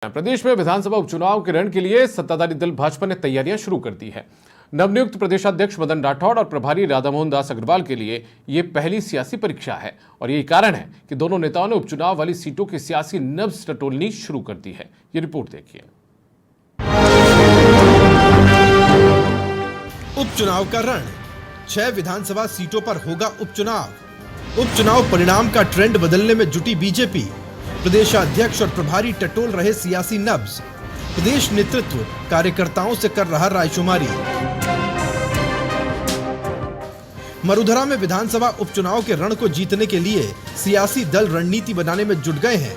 प्रदेश में विधानसभा उपचुनाव के रण के लिए सत्ताधारी दल भाजपा ने तैयारियां शुरू कर दी है। नवनियुक्त प्रदेशाध्यक्ष मदन राठौड़ और प्रभारी राधामोहन दास अग्रवाल के लिए ये पहली सियासी परीक्षा है और यही कारण है कि दोनों नेताओं ने उपचुनाव वाली सीटों की सियासी नब्ज टटोलनी शुरू कर दी है। ये रिपोर्ट देखिए। उपचुनाव का रण, 6 विधानसभा सीटों पर होगा उपचुनाव। उपचुनाव परिणाम का ट्रेंड बदलने में जुटी बीजेपी। प्रदेशाध्यक्ष और प्रभारी टटोल रहे सियासी नब्ज। प्रदेश नेतृत्व कार्यकर्ताओं से कर रहा रायशुमारी। मरुधरा में विधानसभा उपचुनाव के रण को जीतने के लिए सियासी दल रणनीति बनाने में जुट गए हैं।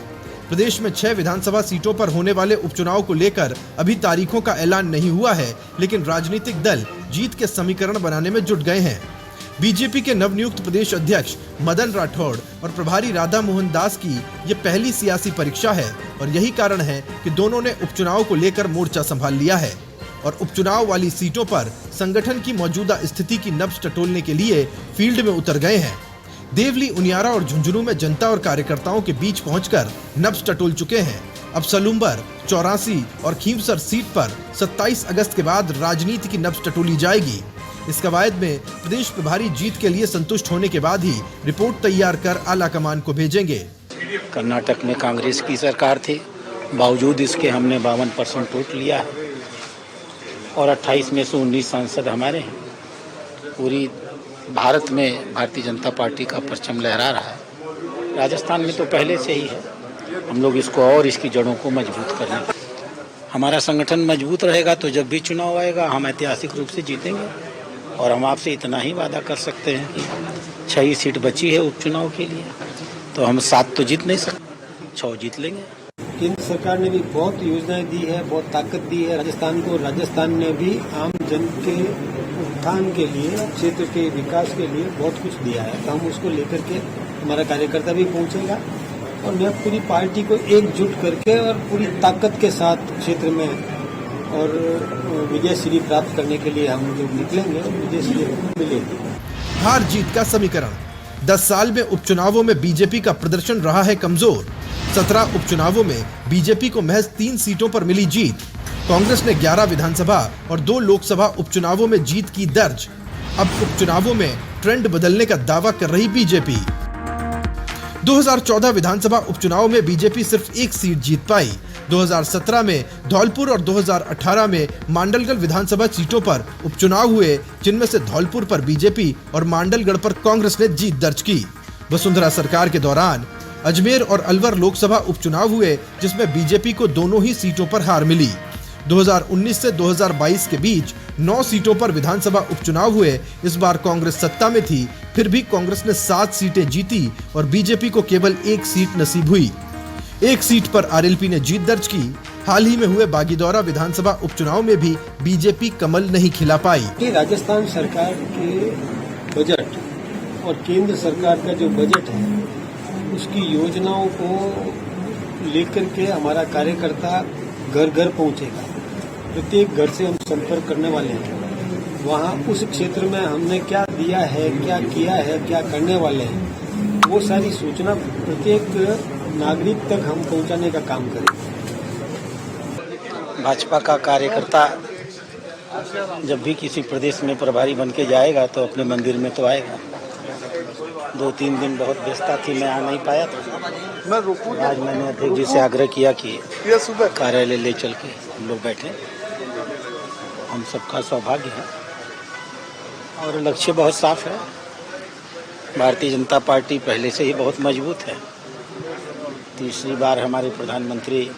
प्रदेश में 6 विधानसभा सीटों पर होने वाले उपचुनाव को लेकर अभी तारीखों का ऐलान नहीं हुआ है, लेकिन राजनीतिक दल जीत के समीकरण बनाने में जुट गए हैं। बीजेपी के नवनियुक्त प्रदेश अध्यक्ष मदन राठौड़ और प्रभारी राधामोहन दास की ये पहली सियासी परीक्षा है और यही कारण है कि दोनों ने उपचुनाव को लेकर मोर्चा संभाल लिया है और उपचुनाव वाली सीटों पर संगठन की मौजूदा स्थिति की नब्ज टटोलने के लिए फील्ड में उतर गए हैं। देवली, उनियारा और झुंझुनू में जनता और कार्यकर्ताओं के बीच पहुंचकर नब्ज टटोल चुके हैं। अब सलूम्बर, 84 और खींवसर सीट पर 27 अगस्त के बाद राजनीति की नब्ज टटोली जाएगी। इस कवायद में प्रदेश प्रभारी जीत के लिए संतुष्ट होने के बाद ही रिपोर्ट तैयार कर आला कमान को भेजेंगे। कर्नाटक में कांग्रेस की सरकार थी, बावजूद इसके हमने 52% वोट लिया है और 28 में से 19 सांसद हमारे हैं। पूरी भारत में भारतीय जनता पार्टी का परचम लहरा रहा है। राजस्थान में तो पहले से ही है। हम लोग इसको और इसकी जड़ों को मजबूत करें। हमारा संगठन मजबूत रहेगा तो जब भी चुनाव आएगा हम ऐतिहासिक रूप से जीतेंगे और हम आपसे इतना ही वादा कर सकते हैं कि 6 ही सीट बची है उपचुनाव के लिए, तो हम 7 तो जीत नहीं सकते, 6 जीत लेंगे। केंद्र सरकार ने भी बहुत योजनाएं दी है, बहुत ताकत दी है राजस्थान को। राजस्थान ने भी आम जन के उत्थान के लिए, क्षेत्र के विकास के लिए बहुत कुछ दिया है, तो हम उसको लेकर के हमारा कार्यकर्ता भी पहुंचेगा और मैं पूरी पार्टी को एकजुट करके और पूरी ताकत के साथ क्षेत्र में और विजय श्री प्राप्त करने के लिए हम जो निकलेंगे और विजय श्री मिलेगी। हार जीत का समीकरण। 10 साल में उपचुनावों में बीजेपी का प्रदर्शन रहा है कमजोर। 17 उपचुनावों में बीजेपी को महज 3 सीटों पर मिली जीत। कांग्रेस ने 11 विधानसभा और 2 लोकसभा उपचुनावों में जीत की दर्ज। अब उपचुनावों में ट्रेंड बदलने का दावा कर रही बीजेपी। 2014 विधानसभा उपचुनाव में बीजेपी सिर्फ 1 सीट जीत पाई। 2017 में धौलपुर और 2018 में मांडलगढ़ विधानसभा सीटों पर उपचुनाव हुए, जिनमें से धौलपुर पर बीजेपी और मांडलगढ़ पर कांग्रेस ने जीत दर्ज की। वसुंधरा सरकार के दौरान अजमेर और अलवर लोकसभा उपचुनाव हुए, जिसमें बीजेपी को दोनों ही सीटों पर हार मिली। 2019 से 2022 के बीच 9 सीटों पर विधानसभा उपचुनाव हुए। इस बार कांग्रेस सत्ता में थी, फिर भी कांग्रेस ने 7 सीटें जीती और बीजेपी को केवल 1 सीट नसीब हुई। 1 सीट पर आरएलपी ने जीत दर्ज की। हाल ही में हुए बागीदौरा विधानसभा उपचुनाव में भी बीजेपी कमल नहीं खिला पाई। राजस्थान सरकार के बजट और केंद्र सरकार का जो बजट है, उसकी योजनाओं को लेकर के हमारा कार्यकर्ता घर घर पहुंचेगा। प्रत्येक घर से हम संपर्क करने वाले हैं। वहाँ उस क्षेत्र में हमने क्या दिया है, क्या किया है, क्या करने वाले हैं, वो सारी सूचना प्रत्येक नागरिक तक हम पहुंचाने का काम करें। भाजपा का कार्यकर्ता जब भी किसी प्रदेश में प्रभारी बन के जाएगा तो अपने मंदिर में तो आएगा। 2-3 दिन बहुत व्यस्तता थी, मैं आ नहीं पाया था। आज मैंने अध्यक्ष जी से आग्रह किया कि कार्यालय ले चल के हम लोग बैठे। हम सबका सौभाग्य है और लक्ष्य बहुत साफ है। भारतीय जनता पार्टी पहले से ही बहुत मजबूत है। तीसरी बार हमारे प्रधानमंत्री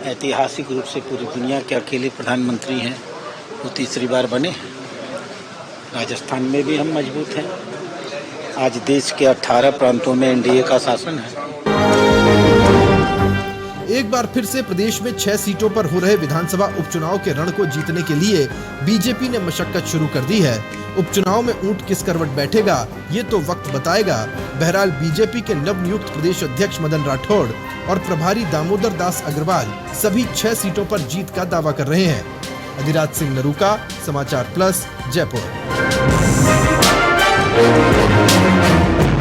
ऐतिहासिक रूप से पूरी दुनिया के अकेले प्रधानमंत्री हैं, वो तीसरी बार बने। राजस्थान में भी हम मजबूत हैं। आज देश के 18 प्रांतों में एनडीए का शासन है। एक बार फिर से प्रदेश में 6 सीटों पर हो रहे विधानसभा उपचुनाव के रण को जीतने के लिए बीजेपी ने मशक्कत शुरू कर दी है। उपचुनाव में ऊंट किस करवट बैठेगा, ये तो वक्त बताएगा। बहरहाल बीजेपी के नवनियुक्त प्रदेश अध्यक्ष मदन राठौड़ और प्रभारी दामोदर दास अग्रवाल सभी 6 सीटों पर जीत का दावा कर रहे हैं। अधिराज सिंह नरूका, समाचार प्लस, जयपुर।